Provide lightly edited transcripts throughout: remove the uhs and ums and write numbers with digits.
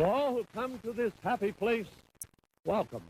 To all who come to this happy place, welcome.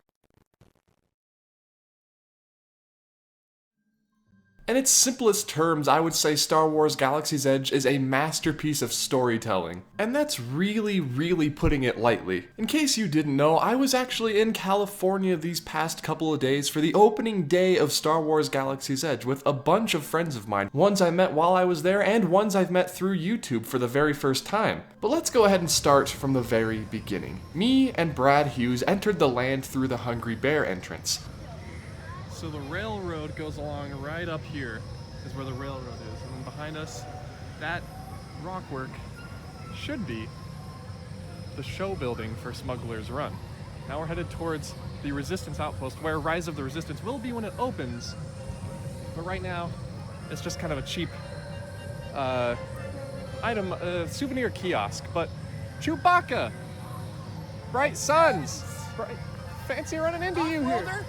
In its simplest terms, I would say Star Wars Galaxy's Edge is a masterpiece of storytelling. And that's really putting it lightly. In case you didn't know, I was actually in California these past couple of days for the opening day of Star Wars Galaxy's Edge with a bunch of friends of mine. Ones I met while I was there, and ones I've met through YouTube for the very first time. But let's go ahead and start from the very beginning. Me and Brad Hughes entered the land through the Hungry Bear entrance. So the railroad goes along right up here is where the railroad is. And then behind us, that rockwork should be the show building for Smugglers Run. Now we're headed towards the Resistance Outpost, where Rise of the Resistance will be when it opens. But right now, it's just kind of a cheap souvenir kiosk. But Chewbacca! Bright suns! Fancy running into you here.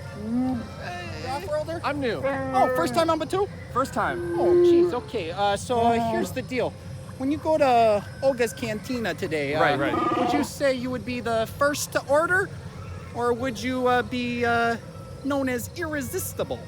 Off-roader? I'm new. Oh, first time on Batu? First time. Oh, jeez, okay. So here's the deal. When you go to Olga's Cantina today, Right. would you say you would be the first to order? Or would you be known as irresistible?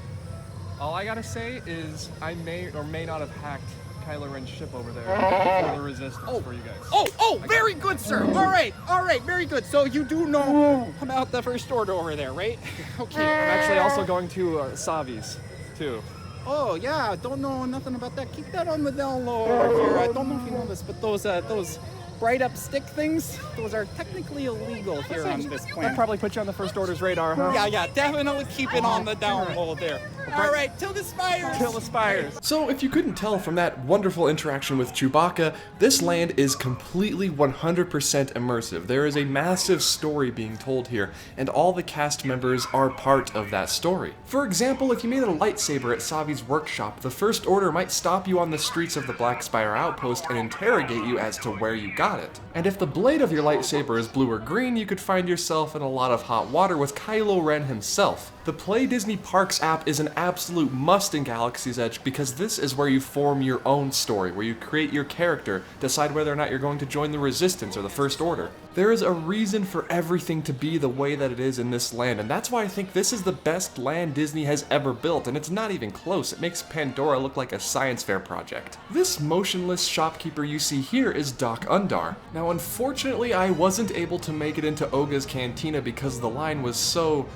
All I gotta say is I may or may not have hacked Kylo Ren's ship over there for the Resistance for you guys. Oh, very good, sir. All right, very good. So you do know about the First Order over there, right? Okay. I'm actually also going to Savi's, too. Oh, yeah, don't know nothing about that. Keep that on the down low over here. I don't know if you know this, but those bright up stick things, those are technically illegal here on this I'll planet. probably put you on the First Order's radar, huh? Yeah, definitely keep it on the down low there. All right, till the spires. Kill the spires. So if you couldn't tell from that wonderful interaction with Chewbacca, this land is completely 100% immersive. There is a massive story being told here, and all the cast members are part of that story. For example, if you made a lightsaber at Savi's workshop, the First Order might stop you on the streets of the Black Spire Outpost and interrogate you as to where you got it. And if the blade of your lightsaber is blue or green, you could find yourself in a lot of hot water with Kylo Ren himself. The Play Disney Parks app is an absolute must in Galaxy's Edge because this is where you form your own story, where you create your character, decide whether or not you're going to join the Resistance or the First Order. There is a reason for everything to be the way that it is in this land, and that's why I think this is the best land Disney has ever built, and it's not even close. It makes Pandora look like a science fair project. This motionless shopkeeper you see here is Doc Undar. Now, unfortunately, I wasn't able to make it into Oga's Cantina because the line was so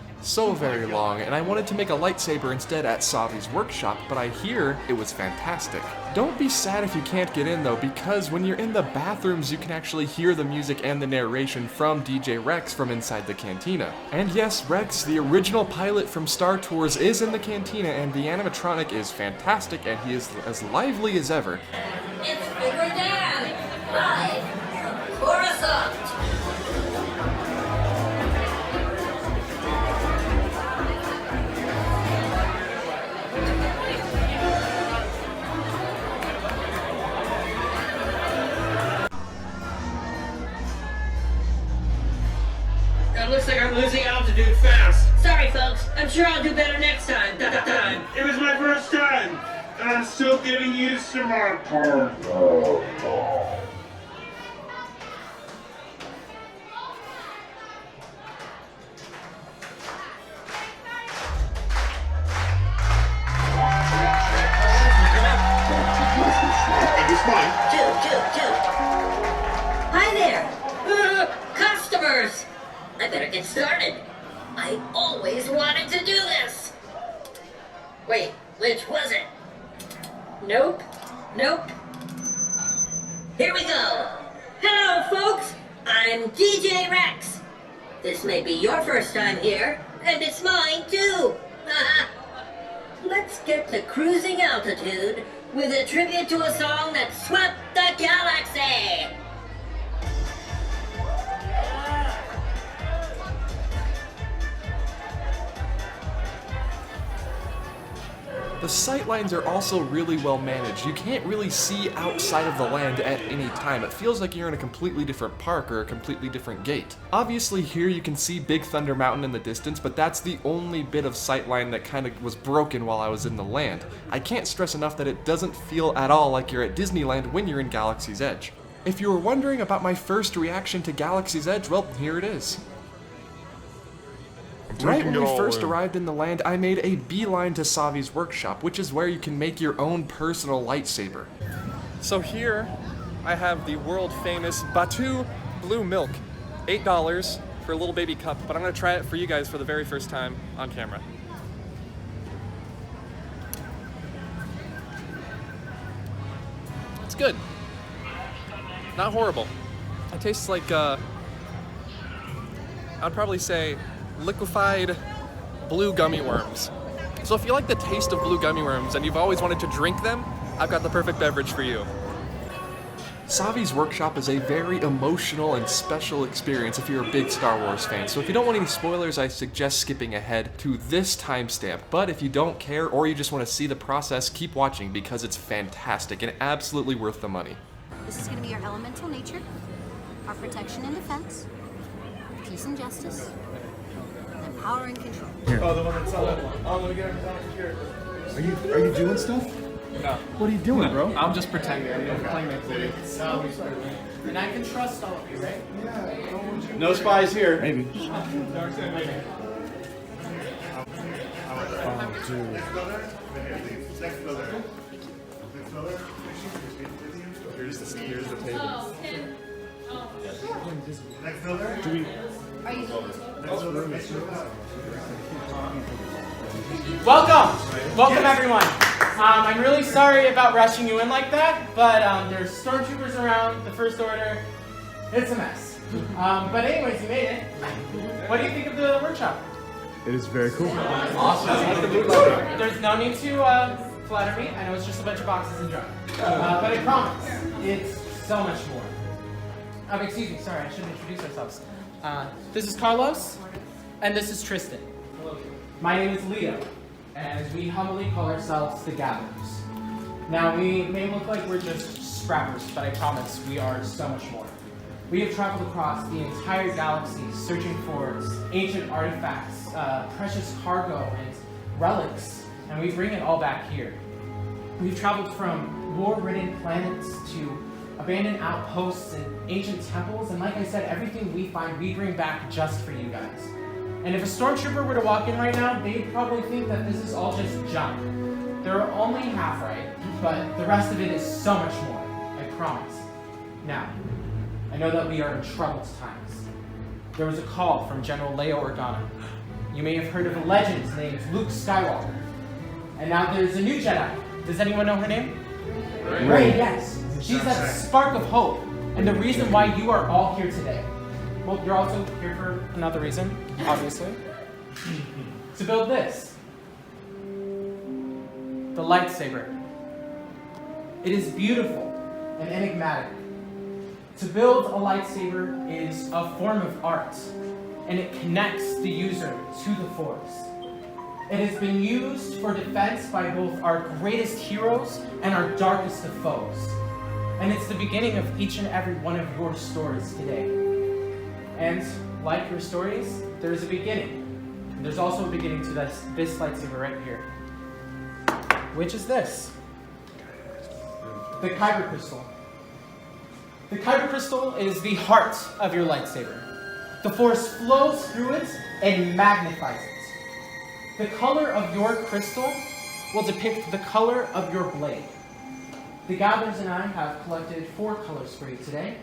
very long, and I wanted to make a lightsaber instead at Savi's workshop, but I hear it was fantastic. Don't be sad if you can't get in though, because when you're in the bathrooms you can actually hear the music and the narration from DJ Rex from inside the cantina. And yes, Rex, the original pilot from Star Tours, is in the cantina, and the animatronic is fantastic, and he is as lively as ever. It's Bigger Dad, live from Coruscant. It looks like I'm losing altitude fast. Sorry, folks. I'm sure I'll do better next time. It was my first time, and I'm still getting used to my part. Hi there. Customers. I better get started. I always wanted to do this. Wait, which was it? Nope. Here we go. Hello, folks. I'm DJ Rex. This may be your first time here, and it's mine too. Let's get to cruising altitude with a tribute to a song that swept the galaxy. The sightlines are also really well managed. You can't really see outside of the land at any time. It feels like you're in a completely different park or a completely different gate. Obviously here you can see Big Thunder Mountain in the distance, but that's the only bit of sightline that kind of was broken while I was in the land. I can't stress enough that it doesn't feel at all like you're at Disneyland when you're in Galaxy's Edge. If you were wondering about my first reaction to Galaxy's Edge, well, here it is. Right when we first arrived in the land, I made a beeline to Savi's workshop, which is where you can make your own personal lightsaber. So here, I have the world famous Batu Blue Milk. $8 for a little baby cup, but I'm gonna try it for you guys for the very first time on camera. It's good. Not horrible. It tastes like, I'd probably say liquefied blue gummy worms. So if you like the taste of blue gummy worms and you've always wanted to drink them, I've got the perfect beverage for you. Savi's workshop is a very emotional and special experience if you're a big Star Wars fan, so if you don't want any spoilers, I suggest skipping ahead to this timestamp. But if you don't care or you just want to see the process, keep watching because it's fantastic and absolutely worth the money. This is going to be our elemental nature, our protection and defense, peace and justice, and then power and control. Oh, the one that's let me get him down here. Are you doing stuff? No. What are you doing, bro? I'm just pretending. I'm playing my movie. And I can trust all of you, right? No spies here. Maybe. Here's the table. Welcome everyone. I'm really sorry about rushing you in like that, but there's stormtroopers around, the First Order. It's a mess. But anyways, you made it. What do you think of the workshop? It is very cool. Awesome. There's no need to flatter me. I know it's just a bunch of boxes and junk. But I promise, it's so much more. Excuse me, sorry, I should introduce ourselves. This is Carlos, and this is Tristan. My name is Leo, and we humbly call ourselves the Gatherers. Now, we may look like we're just scrappers, but I promise we are so much more. We have traveled across the entire galaxy searching for ancient artifacts, precious cargo, and relics, and we bring it all back here. We've traveled from war-ridden planets to abandoned outposts and ancient temples, and like I said, everything we find we bring back just for you guys. And if a stormtrooper were to walk in right now, they'd probably think that this is all just junk. They're only half right, but the rest of it is so much more, I promise. Now, I know that we are in troubled times. There was a call from General Leia Organa. You may have heard of a legend named Luke Skywalker. And now there's a new Jedi. Does anyone know her name? Rey, yes. She's that spark of hope, and the reason why you are all here today. Well, you're also here for another reason, obviously. To build this. The lightsaber. It is beautiful and enigmatic. To build a lightsaber is a form of art, and it connects the user to the Force. It has been used for defense by both our greatest heroes and our darkest of foes. And it's the beginning of each and every one of your stories today. And like your stories, there is a beginning. And there's also a beginning to this lightsaber right here. Which is this. The Kyber Crystal. The Kyber Crystal is the heart of your lightsaber. The Force flows through it and magnifies it. The color of your crystal will depict the color of your blade. The Gatherers and I have collected 4 colors for you today.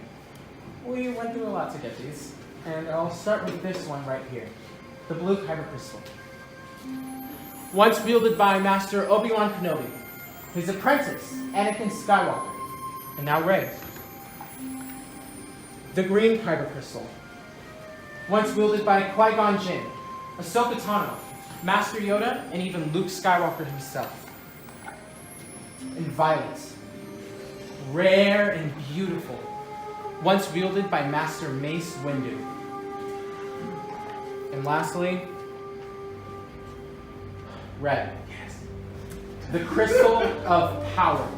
We went through a lot to get these, and I'll start with this one right here, the blue Kyber Crystal. Once wielded by Master Obi-Wan Kenobi, his apprentice, Anakin Skywalker, and now Rey. The green Kyber Crystal. Once wielded by Qui-Gon Jinn, Ahsoka Tano, Master Yoda, and even Luke Skywalker himself. And violet. Rare and beautiful. Once wielded by Master Mace Windu. And lastly, red. The crystal of power.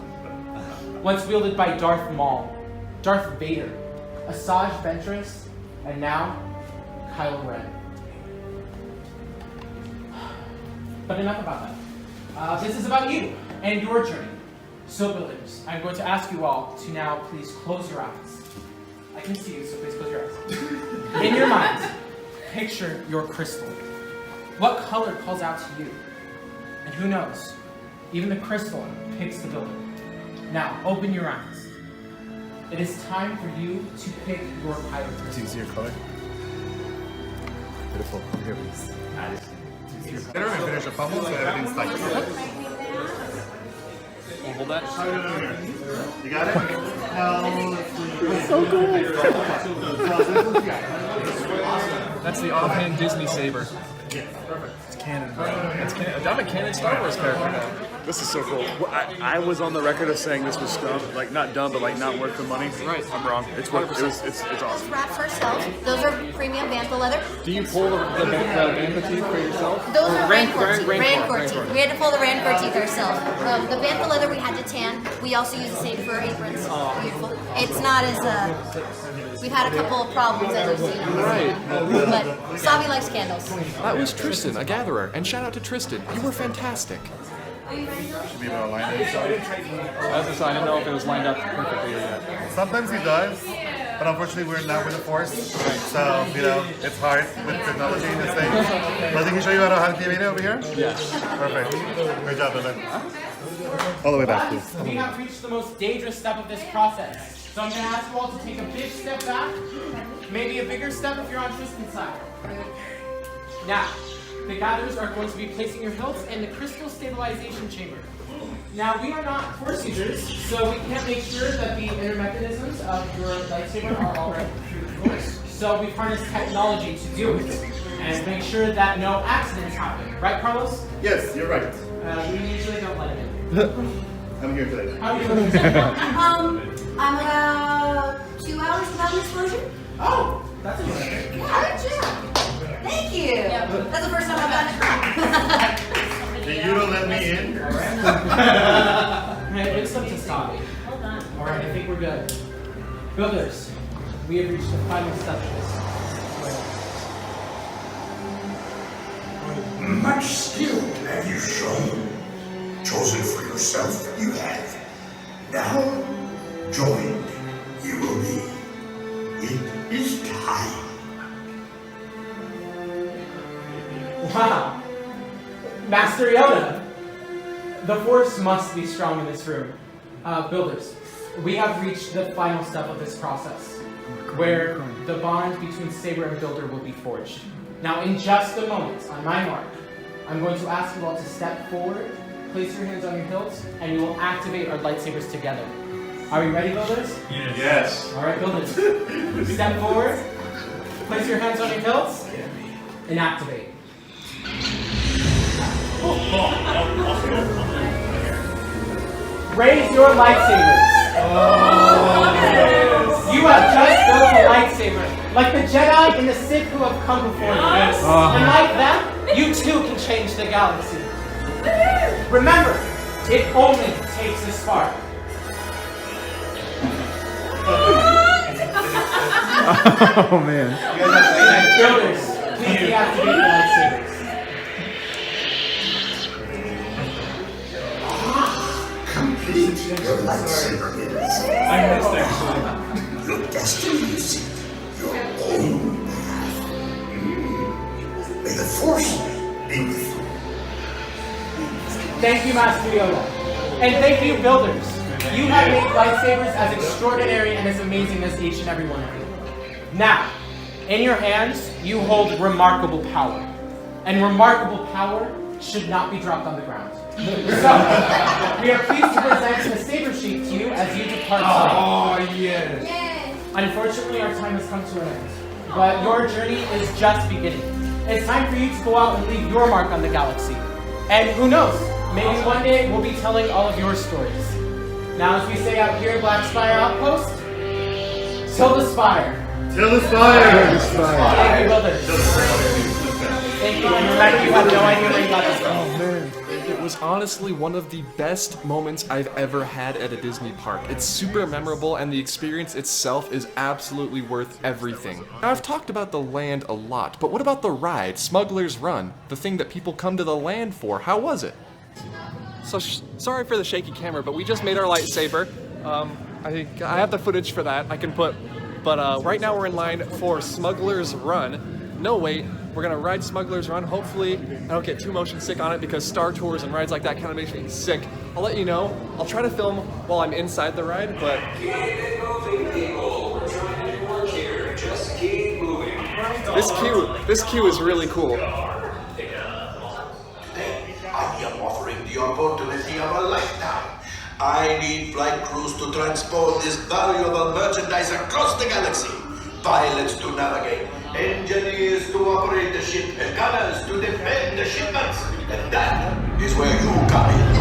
Once wielded by Darth Maul, Darth Vader, Asajj Ventress, and now Kylo Ren. But enough about that. This is about you and your journey. So builders, I'm going to ask you all to now please close your eyes. I can see you, so please close your eyes. In your mind, picture your crystal. What color calls out to you? And who knows, even the crystal picks the builder. Now, open your eyes. It is time for you to pick your pilot crystal. It's easier color. Beautiful. Here, please. Better and finish a puzzle so everything's tight. Hold that. You got it? That's so cool. That's the offhand Disney saber. It's canon, bro. It's canon. I'm a canon Star Wars character now. This is so cool. Well, I was on the record of saying this was dumb, like not dumb, but like not worth the money. Right. I'm wrong. It's worth. It's awesome. Wraps ourselves. Those are premium bantha leather. Do you pull the bantha teeth for yourself? Those are Rancor teeth. Rancor Rancor teeth. We had to pull the Rancor teeth ourselves. The bantha leather we had to tan. We also use the same for aprons. Beautiful. It's not as we've had a couple of problems as you've seen on this one. But Savi likes candles. That was Tristan, a gatherer, and shout out to Tristan. You were fantastic. Should be able to line it. As I didn't know if it was lined up perfectly or yet. Sometimes he does, but unfortunately we're not with the Force, so you know it's hard with technology in this thing. But I think he show you how to activate it over here. Yes. Perfect. Great job, brother. All the way back, please. We have reached the most dangerous step of this process. So I'm going to ask you all to take a big step back, maybe a bigger step if you're on Tristan's side. Now, the gatherers are going to be placing your hilts in the crystal stabilization chamber. Now, we are not force users, so we can't make sure that the inner mechanisms of your lightsaber are all right through the course. So we've harnessed technology to do it, and make sure that no accidents happen. Right, Carlos? Yes, you're right. We usually don't let it in. I'm here today. How are you doing? I'm about 2 hours without an explosion. Oh, that's a good idea. Yeah, good job. Thank you. That's the first time I've gotten it. Then you don't let me in. Alright, it's up to Savi. Hold on. Alright, I think we're good. Builders, we have reached the final step of this. Much skill have you shown. Chosen for yourself, you have. Now, joined you will be. It is time. Wow. Master Yoda, the Force must be strong in this room. Builders, we have reached the final step of this process, where the bond between Saber and Builder will be forged. Now, in just a moment, on my mark, I'm going to ask you all to step forward, place your hands on your hilts, and you will activate our lightsabers together. Are we ready, Builders? Yes. Alright, Builders. Step forward, place your hands on your hilts, and activate. Raise your lightsabers. You have just built a lightsaber, like the Jedi and the Sith who have come before you. And like them, you too can change the galaxy. Remember, it only takes a spark. Oh man. Builders, please deactivate the lightsabers. Complete your lightsaber is. I missed actually. Your destiny is your own path. May the Force be with you. Thank you, Master Yoda. And thank you, Builders. You have made lightsabers as extraordinary and as amazing as each and every one of you. Now, in your hands, you hold remarkable power. And remarkable power should not be dropped on the ground. So, we are pleased to present the saber sheath to you as you depart. Oh, yes. Yay. Unfortunately, our time has come to an end. But your journey is just beginning. It's time for you to go out and leave your mark on the galaxy. And who knows, maybe one day we'll be telling all of your stories. Now, as we say out here, Black Spire Outpost, till the spire. Till the spire. Thank you, Builders. Thank you. And remember, you have no idea where you got this from. Oh man. It was honestly one of the best moments I've ever had at a Disney park. It's super memorable and the experience itself is absolutely worth everything. Now I've talked about the land a lot, but what about the ride, Smugglers Run? The thing that people come to the land for, how was it? So sorry for the shaky camera, but we just made our lightsaber. I think I have the footage for that I can put, but right now we're in line for Smugglers Run. No wait, we're gonna ride Smugglers Run. Hopefully I don't get too motion sick on it because Star Tours and rides like that kind of makes me sick. I'll let you know. I'll try to film while I'm inside the ride, but... Keep it moving, people. We're trying to work here. Just keep moving. This queue is really cool. Today, I am offering the opportunity of a lifetime. I need flight crews to transport this valuable merchandise across the galaxy. Pilots to navigate, engineers to operate the ship, and gunners to defend the shipments. And that is where you come in.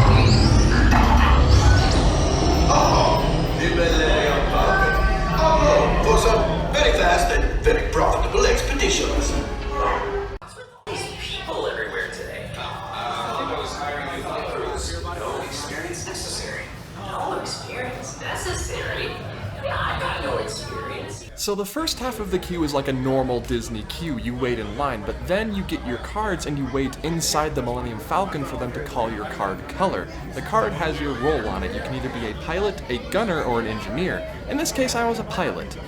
Oh, the Millennium Falcon. Oh, for some very fast and very profitable expeditions. These people everywhere today. I was hiring a flight crews. No experience necessary. No experience necessary? Yeah, I got no experience. So the first half of the queue is like a normal Disney queue. You wait in line, but then you get your cards and you wait inside the Millennium Falcon for them to call your card color. The card has your role on it. You can either be a pilot, a gunner, or an engineer. In this case, I was a pilot.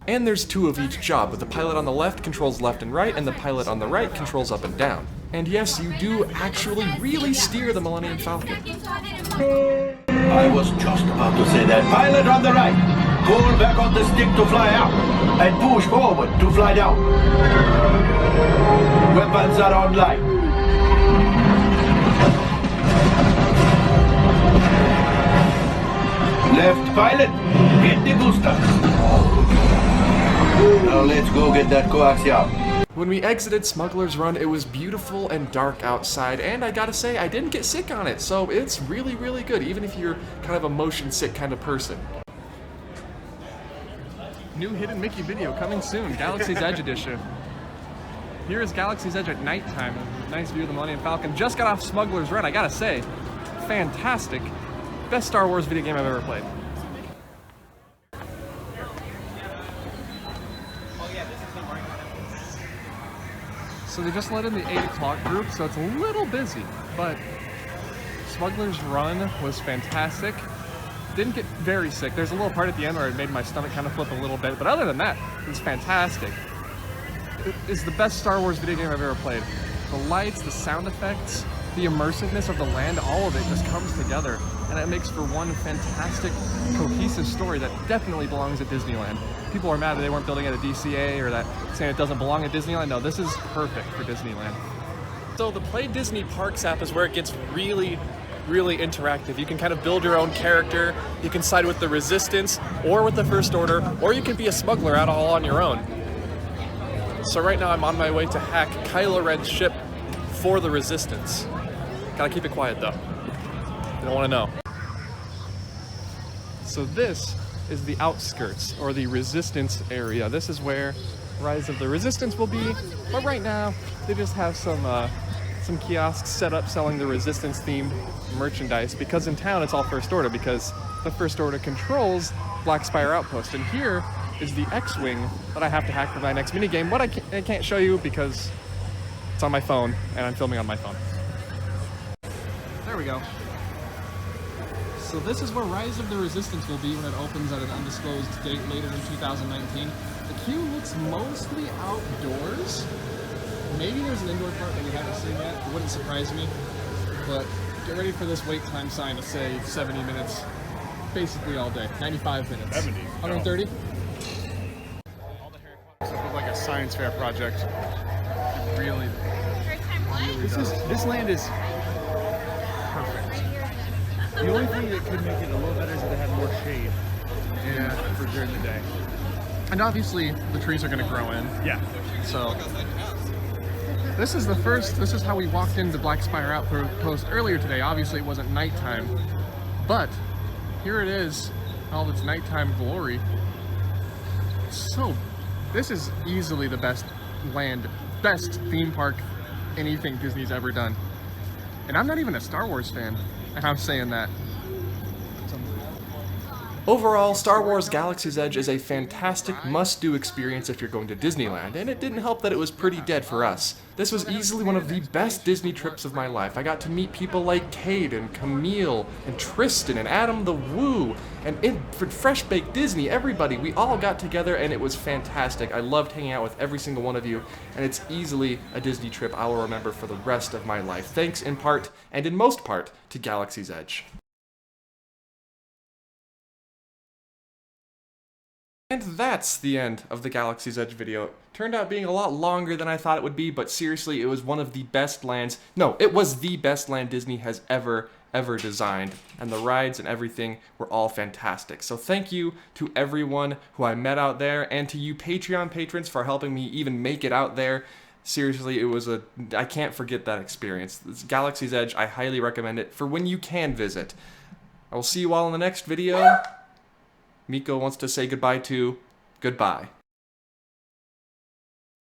And there's two of each job, but the pilot on the left controls left and right, and the pilot on the right controls up and down. And yes, you do actually really steer the Millennium Falcon. I was just about to say that. Pilot on the right, pull back on the stick to fly out, and push forward to fly down. Weapons are online. Left pilot, hit the booster. Now let's go get that coaxium. When we exited Smugglers Run, it was beautiful and dark outside, and I gotta say, I didn't get sick on it, so it's really, really good, even if you're kind of a motion sick kind of person. New Hidden Mickey video coming soon, Galaxy's Edge edition. Here is Galaxy's Edge at nighttime. Nice view of the Millennium Falcon. Just got off Smugglers Run, I gotta say. Fantastic. Best Star Wars video game I've ever played. So they just let in the 8 o'clock group, so it's a little busy, but Smugglers Run was fantastic. Didn't get very sick. There's a little part at the end where it made my stomach kind of flip a little bit, but other than that, it was fantastic. It is the best Star Wars video game I've ever played. The lights, the sound effects, the immersiveness of the land, all of it just comes together, and it makes for one fantastic, cohesive story that definitely belongs at Disneyland. People are mad that they weren't building it at DCA or that saying it doesn't belong at Disneyland. No, this is perfect for Disneyland. So the Play Disney Parks app is where it gets really, really interactive. You can kind of build your own character. You can side with the Resistance or with the First Order, or you can be a smuggler out all on your own. So right now I'm on my way to hack Kylo Ren's ship for the Resistance. Gotta keep it quiet though. They don't want to know. So this is the outskirts, or the Resistance area. This is where Rise of the Resistance will be, but right now they just have some kiosks set up selling the Resistance themed merchandise, because in town it's all First Order, because the First Order controls Black Spire Outpost, and here is the X-Wing that I have to hack for my next minigame. What I can't show you because it's on my phone and I'm filming on my phone. There we go. So this is where Rise of the Resistance will be when it opens at an undisclosed date later in 2019. The queue looks mostly outdoors. Maybe there's an indoor part that we haven't seen yet. It wouldn't surprise me. But get ready for this wait time sign to say 70 minutes. Basically all day. 95 minutes. 70. 130? All the Harry Potter stuff was like a science fair project. Really? This land is perfect. The only thing that could make it a little better is if they had more shade. Yeah. For during the day. And obviously the trees are going to grow in. Yeah. So this is how we walked into Black Spire Outpost earlier today. Obviously it wasn't nighttime, but here it is, all its nighttime glory. So this is easily the best theme park anything Disney's ever done. And I'm not even a Star Wars fan, and I'm saying that. Overall, Star Wars Galaxy's Edge is a fantastic must-do experience if you're going to Disneyland, and it didn't help that it was pretty dead for us. This was easily one of the best Disney trips of my life. I got to meet people like Cade and Camille and Tristan and Adam the Woo and Fresh Baked Disney, everybody. We all got together and it was fantastic. I loved hanging out with every single one of you, and it's easily a Disney trip I will remember for the rest of my life. Thanks in part, and in most part, to Galaxy's Edge. And that's the end of the Galaxy's Edge video. Turned out being a lot longer than I thought it would be, but seriously, it was one of the best lands. No, it was the best land Disney has ever designed, and the rides and everything were all fantastic. So thank you to everyone who I met out there, and to you Patreon patrons for helping me even make it out there. Seriously, it was I can't forget that experience. This Galaxy's Edge, I highly recommend it for when you can visit. I will see you all in the next video. Miko wants to say goodbye to goodbye.